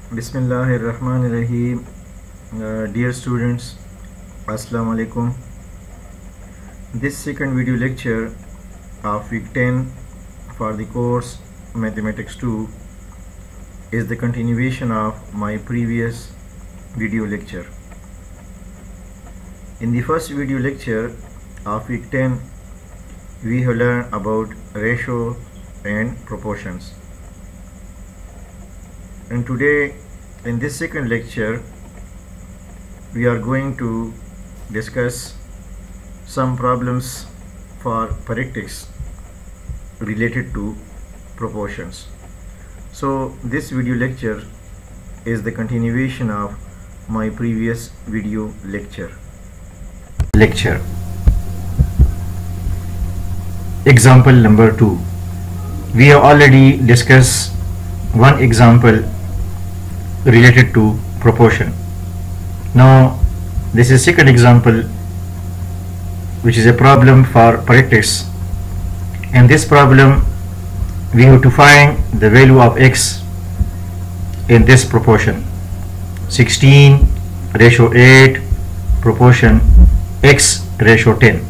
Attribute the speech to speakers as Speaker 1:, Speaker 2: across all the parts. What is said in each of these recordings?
Speaker 1: Bismillahirrahmanirrahim. Dear students, Assalamu alaikum. This second video lecture of week 10 for the course Mathematics 2 is the continuation of my previous video lecture. In the first video lecture of week 10, we have learned about ratio and proportions. And today, in this second lecture, we are going to discuss some problems for parectics related to proportions. So this video lecture is the continuation of my previous video lecture. Example number 2. We have already discussed one example related to proportion. Now this is second example, which is a problem for parectics. In this problem we have to find the value of x in this proportion 16:8 proportion x ratio 10.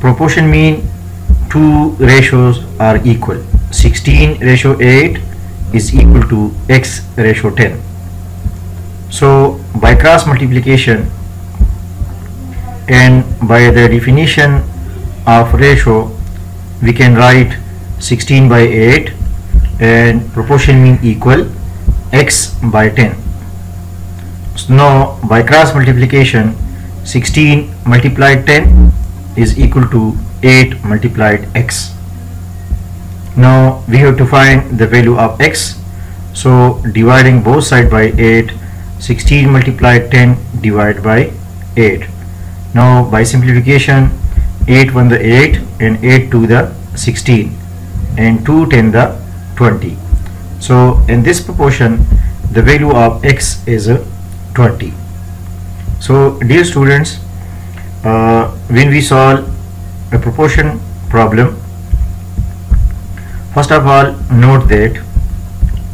Speaker 1: Proportion mean two ratios are equal. 16:8 is equal to x ratio 10. So by cross multiplication and by the definition of ratio, we can write 16/8 and proportion mean equal x by 10. So now by cross multiplication, 16 multiplied 10 is equal to 8 multiplied x. Now we have to find the value of x. So dividing both sides by 8, 16 multiplied 10 divided by 8. Now by simplification, 8 1 the 8 and 8 2 the 16 and 2 10 the 20. So in this proportion the value of x is 20. So dear students, when we solve a proportion problem, first of all note that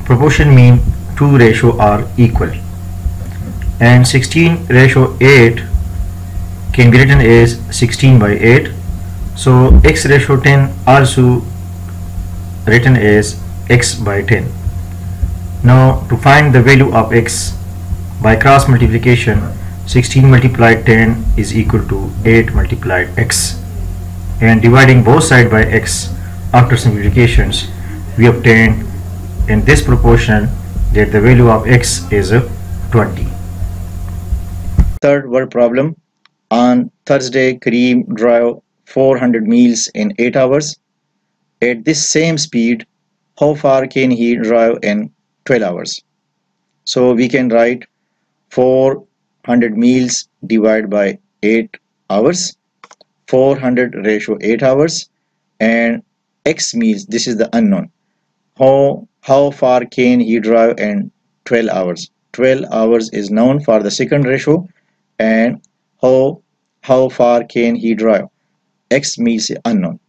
Speaker 1: proportion mean two ratio are equal, and 16:8 can be written as 16/8. So x ratio 10 also written as x by 10. Now to find the value of x by cross multiplication, 16 multiplied 10 is equal to 8 multiplied x, and dividing both sides by x after simplifications, we obtain in this proportion that the value of x is 20. Third word problem. On Thursday, Kareem drove 400 miles in 8 hours. At this same speed, how far can he drive in 12 hours? So we can write 400 miles divided by 8 hours, 400 ratio 8 hours, and x means this is the unknown. How far can he drive in 12 hours? 12 hours is known for the second ratio, and how far can he drive? X means unknown.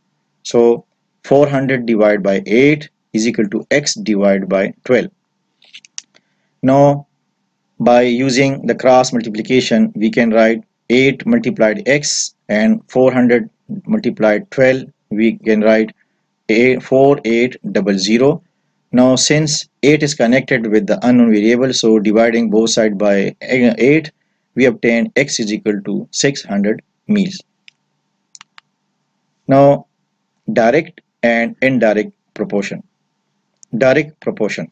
Speaker 1: So 400 divided by 8 is equal to x divided by 12. Now by using the cross multiplication, we can write 8 multiplied x and 400 multiplied 12. We can write 4800. Now since 8 is connected with the unknown variable, so dividing both sides by 8, we obtain x is equal to 600 miles. Now direct and indirect proportion. Direct proportion.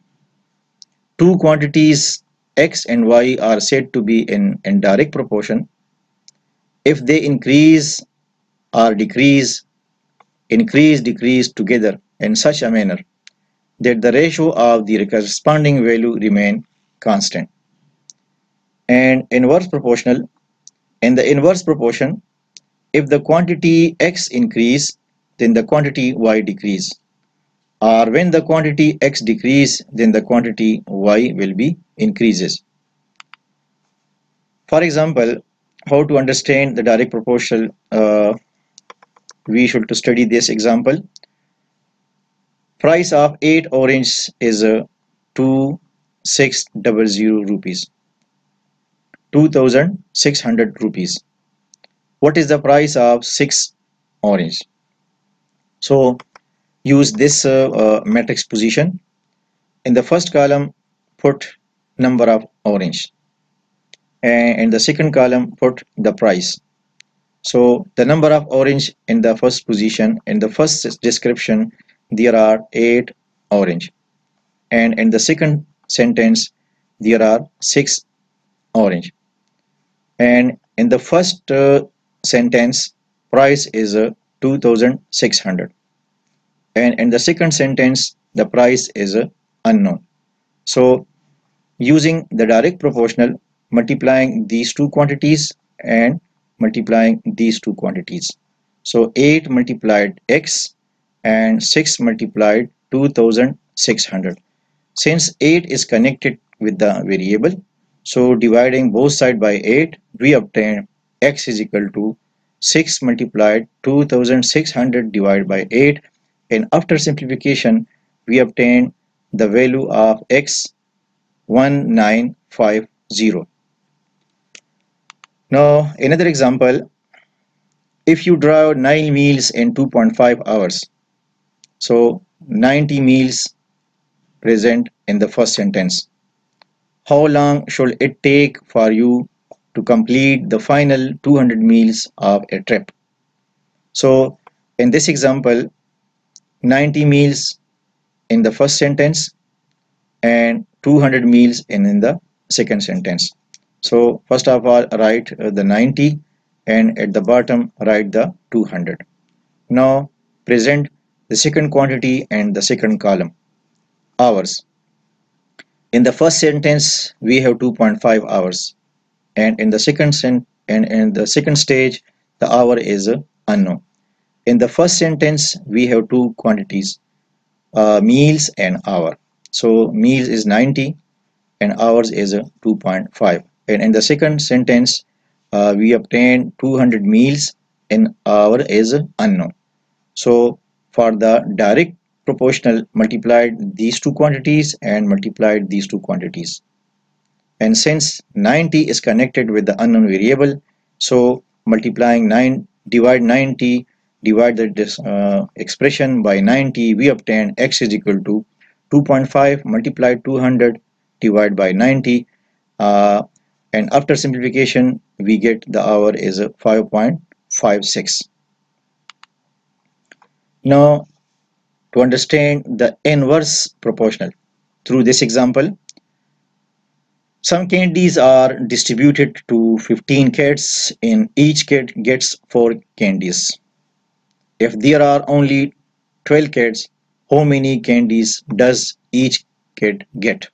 Speaker 1: Two quantities x and y are said to be in indirect proportion if they increase or decrease together in such a manner that the ratio of the corresponding value remain constant. And inverse proportional. In the inverse proportion, if the quantity x increase, then the quantity y decrease, or when the quantity x decrease, then the quantity y will be increases. For example, how to understand the direct proportional, we should to study this example. Price of 8 oranges is
Speaker 2: 2600 rupees. 2600 rupees. What is the price of 6 orange? So use this matrix position. In the first column, put number of orange, and in the second column, put the price. So the number of orange in the first position, in the first description, there are 8 orange, and in the second sentence, there are 6 orange, and in the first sentence, price is 2600, and in the second sentence, the price is unknown. So using the direct proportional, multiplying these two quantities and multiplying these two quantities. So 8 multiplied x and 6 multiplied 2600. Since 8 is connected with the variable, so dividing both sides by 8, we obtain x is equal to 6 multiplied 2600 divided by 8, and after simplification we obtain the value of x 1950. Now another example, if you draw 9 meals in 2.5 hours, so 90 meals present in the first sentence, how long should it take for you to complete the final 200 meals of a trip? So in this example, 90 meals in the first sentence and 200 meals in the second sentence. So first of all, write the 90 and at the bottom write the 200. Now present the second quantity and the second column, hours. In the first sentence we have 2.5 hours, and in the second stage the hour is unknown. In the first sentence we have two quantities, meals and hour. So meals is 90 and hours is 2.5, and in the second sentence we obtain 200 meals and hour is unknown. So for the direct proportional, multiplied these two quantities and multiplied these two quantities, and since 90 is connected with the unknown variable, so multiplying 9 divide 90 divide this expression by 90, we obtain x is equal to 2.5 multiplied 200 divided by 90, uh, and after simplification we get the hour is 5.56. Now to understand the inverse proportional through this example, some candies are distributed to 15 kids and each kid gets 4 candies. If there are only 12 kids, how many candies does each kid get?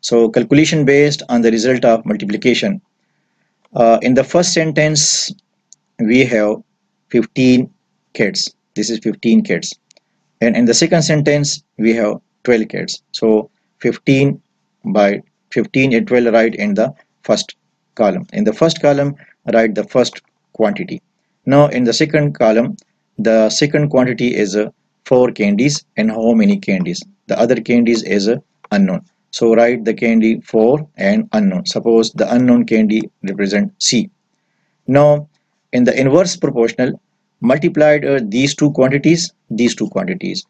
Speaker 2: So calculation based on the result of multiplication. In the first sentence we have 15 kids. This is 15 kids. And in the second sentence we have 12 kids. So 15 by 15 and 12 write in the first column. In the first column write the first quantity. Now in the second column the second quantity is 4 candies, and how many candies? The other candies is unknown. So write the candy 4 and unknown. Suppose the unknown candy represent C. Now in the inverse proportional, multiplied these two quantities,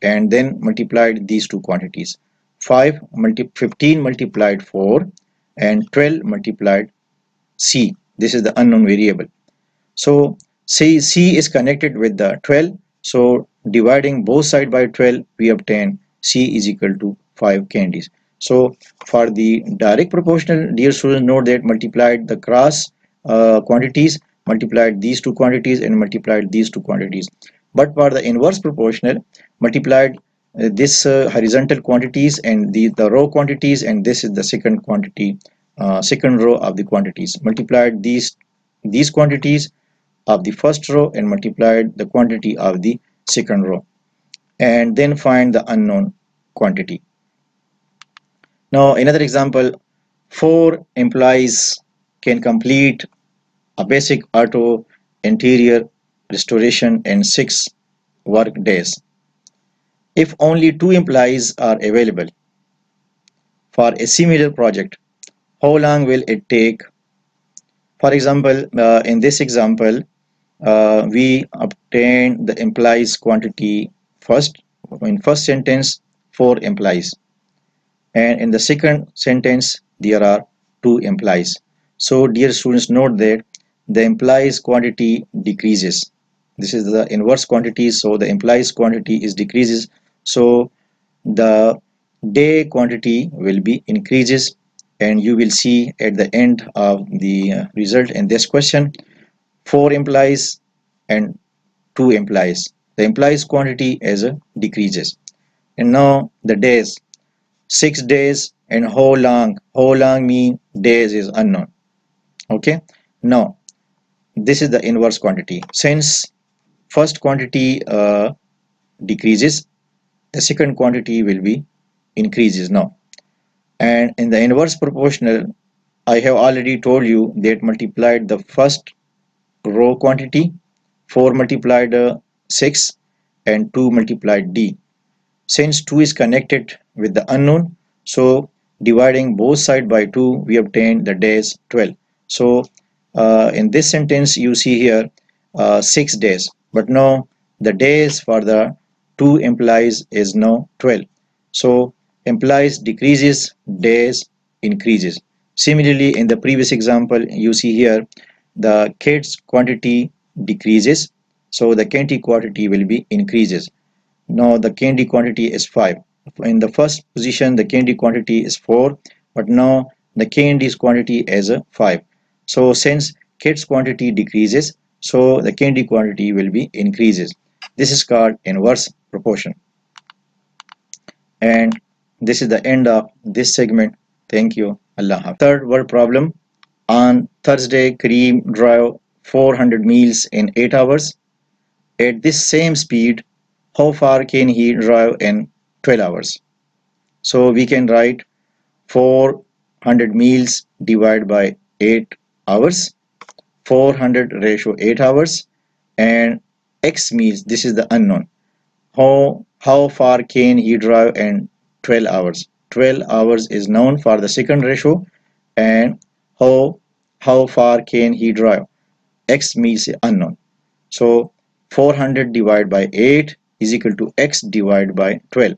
Speaker 2: and then multiplied these two quantities. 15 multiplied 4 and 12 multiplied C. This is the unknown variable. So C is connected with the 12. So dividing both sides by 12, we obtain C is equal to 5 candies. So for the direct proportional, dear students, note that multiplied the cross quantities, multiplied these two quantities and multiplied these two quantities. But for the inverse proportional, multiplied this horizontal quantities and the row quantities, and this is the second quantity, second row of the quantities. Multiplied these quantities of the first row and multiplied the quantity of the second row, and then find the unknown quantity. Now another example, 4 employees can complete a basic auto interior restoration in 6 work days. If only 2 employees are available, for a similar project, how long will it take? For example, in this example, we obtain the implies quantity first. In first sentence, 4 implies, and in the second sentence there are 2 implies. So dear students, note that the implies quantity decreases. This is the inverse quantity, so the implies quantity is decreases, so the day quantity will be increases, and you will see at the end of the result in this question 4 implies and 2 implies. The implies quantity as a decreases. And now the days, 6 days, and how long mean days is unknown. Okay, now this is the inverse quantity. Since first quantity decreases, the second quantity will be increases now. And in the inverse proportional, I have already told you that multiplied the first row quantity, 4 multiplied 6, and 2 multiplied d. Since 2 is connected with the unknown, so dividing both sides by 2, we obtain the days 12. So in this sentence you see here 6 days, but now the days for the 2 implies is now 12. So implies decreases, days increases. Similarly, in the previous example, you see here the kids quantity decreases, so the candy quantity will be increases. Now the candy quantity is 5. In the first position the candy quantity is 4, but now the candy's quantity is 5. So since kids quantity decreases, so the candy quantity will be increases. This is called inverse proportion. And this is the end of this segment. Thank you. Allah Hafiz. Third word problem. On Thursday, Kareem drove 400 miles in 8 hours. At this same speed, how far can he drive in 12 hours? So we can write 400 miles divided by 8 hours, 400 ratio 8 hours, and x means this is the unknown. How far can he drive in 12 hours? 12 hours is known for the second ratio, and how far can he drive? X means unknown. So 400 divided by 8 is equal to x divided by 12.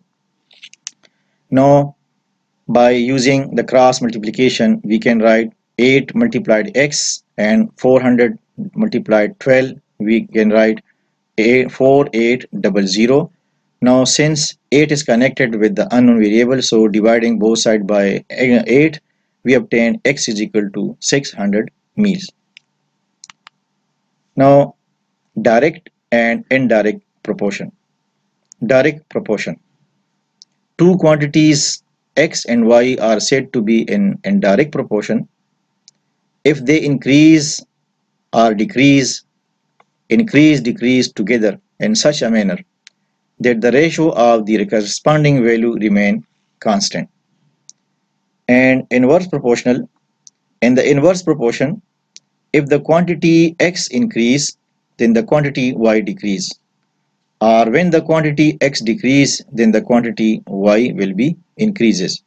Speaker 2: Now by using the cross multiplication, we can write 8 multiplied x and 400 multiplied 12. We can write 4800. Now since 8 is connected with the unknown variable, so dividing both sides by 8, we obtain x is equal to 600 meals. Now direct and indirect proportion. Direct proportion. Two quantities x and y are said to be in indirect proportion if they increase or decrease, decrease together in such a manner that the ratio of the corresponding value remain constant. And inverse proportional. In the inverse proportion, if the quantity x increase, then the quantity y decrease, or when the quantity x decrease, then the quantity y will be increases.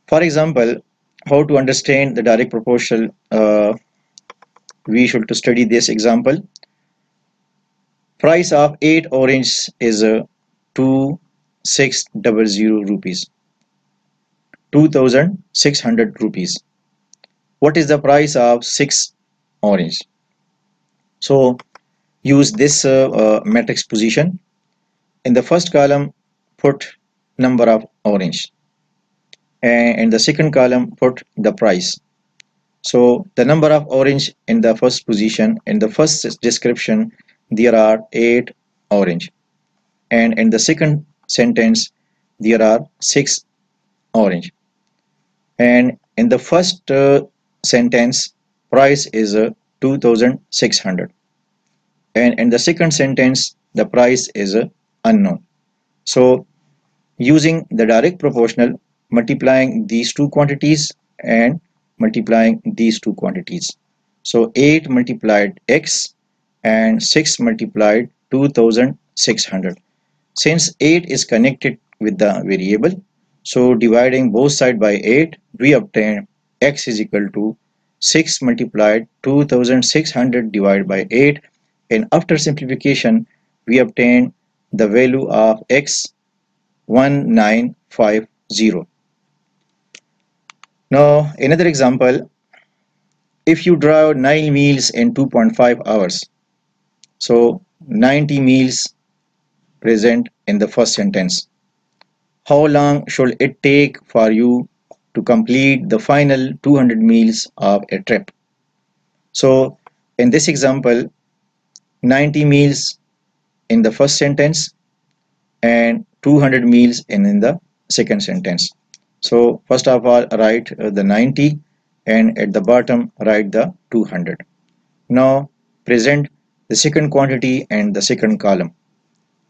Speaker 2: For example, how to understand the direct proportional, we should to study this example. Price of 8 orange is 2600 rupees, 2600 rupees. What is the price of 6 orange? So use this matrix position. In the first column put number of orange, and in the second column put the price. So the number of orange in the first position, in the first description there are 8 orange, and in the second sentence there are 6 orange, and in the first sentence price is 2600, and in the second sentence the price is unknown. So using the direct proportional, multiplying these two quantities and multiplying these two quantities, so 8 multiplied x and 6 multiplied 2600. Since 8 is connected with the variable, So dividing both sides by 8, we obtain x is equal to 6 multiplied 2600 divided by 8, and after simplification we obtain the value of x 1950. Now another example, if you draw 9 meals in 2.5 hours, so 90 meals present in the first sentence. How long should it take for you to complete the final 200 meals of a trip? So in this example, 90 meals in the first sentence and 200 meals in the second sentence. So first of all, write the 90 and at the bottom write the 200. Now present the second quantity and the second column,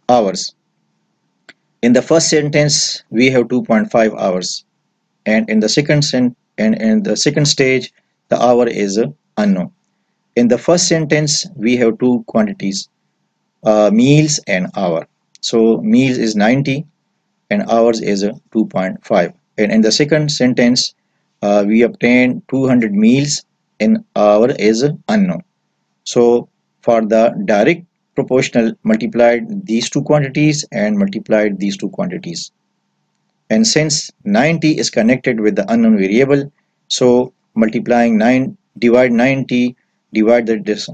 Speaker 2: hours. In the first sentence we have 2.5 hours, and in the second stage the hour is unknown. In the first sentence we have two quantities, meals and hour. So meals is 90 and hours is 2.5, and in the second sentence we obtain 200 meals and hour is unknown. So for the direct proportional, multiplied these two quantities and multiplied these two quantities. And since 90 is connected with the unknown variable, so multiplying 9 divide 90 divide this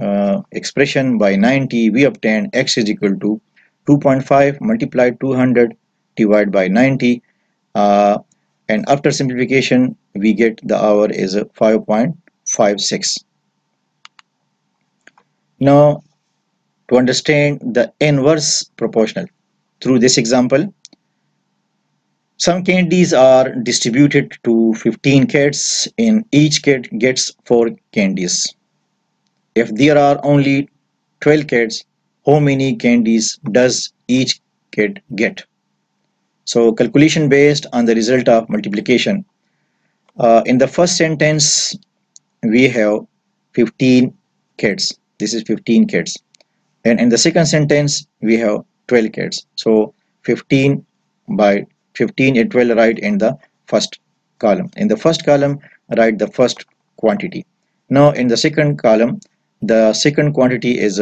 Speaker 2: expression by 90, we obtain x is equal to 2.5 multiplied 200 divided by 90, and after simplification we get the hour is 5.56. Now to understand the inverse proportional, through this example, some candies are distributed to 15 kids, and each kid gets 4 candies. If there are only 12 kids, how many candies does each kid get? So calculation based on the result of multiplication. In the first sentence we have 15 kids. This is 15 kids. And in the second sentence we have 12 kids. So 15 by 15 and 12 write in the first column. In the first column write the first quantity. Now in the second column the second quantity is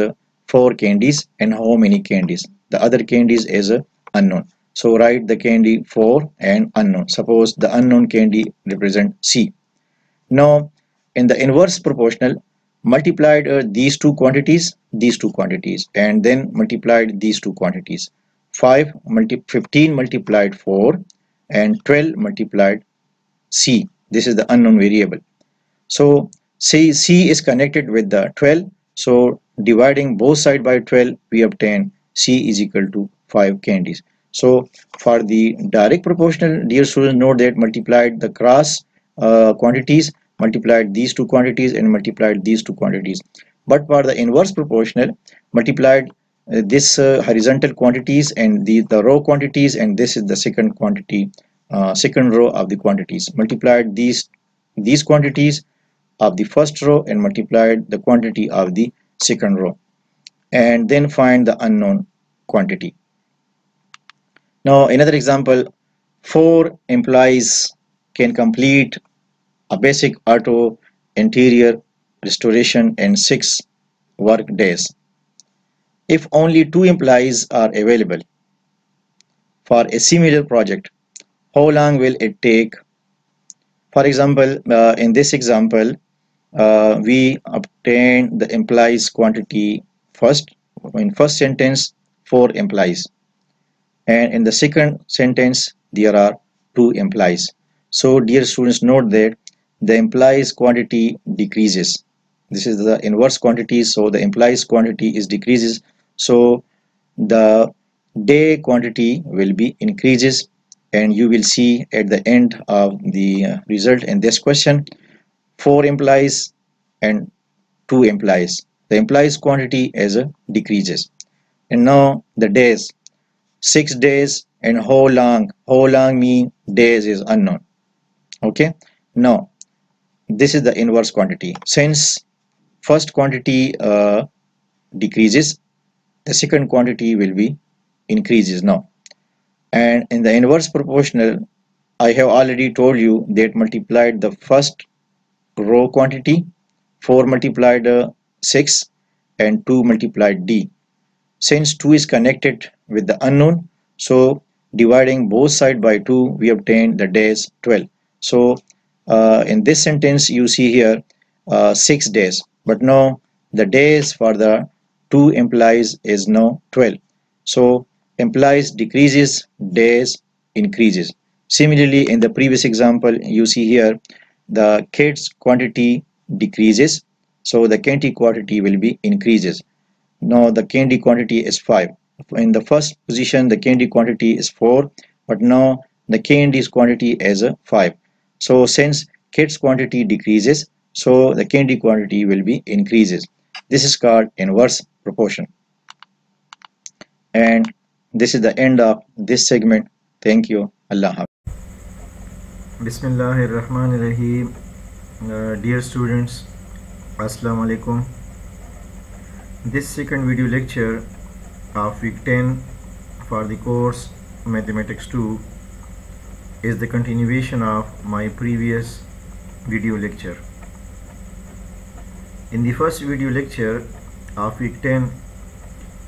Speaker 2: 4 candies, and how many candies? The other candies is unknown. So write the candy 4 and unknown. Suppose the unknown candy represent C. Now in the inverse proportional, multiplied these two quantities, and then multiplied these two quantities. 15 multiplied 4 and 12 multiplied C. This is the unknown variable. So C is connected with the 12. So dividing both sides by 12, we obtain C is equal to 5 candies. So for the direct proportional, dear students, note that multiplied the cross quantities, multiplied these two quantities and multiplied these two quantities. But for the inverse proportional, multiplied this horizontal quantities and the row quantities, and this is the second quantity, second row of the quantities. Multiplied these quantities of the first row and multiplied the quantity of the second row, and then find the unknown quantity. Now another example, 4 employees can complete a basic auto interior restoration in 6 work days. If only 2 employees are available for a similar project, how long will it take? For example, in this example, we obtain the employees quantity first. In first sentence 4 employees, and in the second sentence there are 2 employees. So dear students, note that the employees quantity decreases. This is the inverse quantity, so the employees quantity is decreases, so the day quantity will be increases, and you will see at the end of the result in this question 4 employees and 2 employees. The employees quantity is decreases. And now the days, 6 days, and how long mean days is unknown. Okay, now this is the inverse quantity. Since first quantity decreases, the second quantity will be increases now. And in the inverse proportional, I have already told you that multiplied the first row quantity, 4 multiplied 6 and 2 multiplied D. Since 2 is connected with the unknown, so dividing both sides by 2 we obtain the days 12. So in this sentence you see here 6 days, but no, the days for the 2 implies is now 12. So implies decreases, days increases. Similarly, in the previous example you see here the kids quantity decreases, so the candy quantity will be increases. Now the candy quantity is 5. In the first position the candy quantity is 4, but now the candy's quantity is 5. So since kids quantity decreases, so the candy quantity will be increases. This is called inverse proportion. And this is the end of this segment. Thank you. Allah Hafiz.
Speaker 1: Bismillahirrahmanirrahim. Dear students, Assalamu alaikum. This second video lecture of week 10 for the course Mathematics 2 is the continuation of my previous video lecture. In the first video lecture of week 10,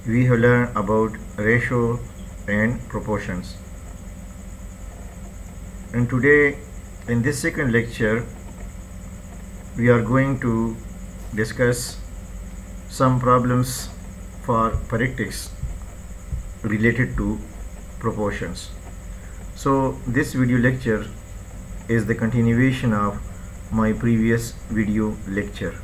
Speaker 1: we have learned about ratio and proportions. And today, in this second lecture, we are going to discuss some problems for paritics related to proportions. So this video lecture is the continuation of my previous video lecture.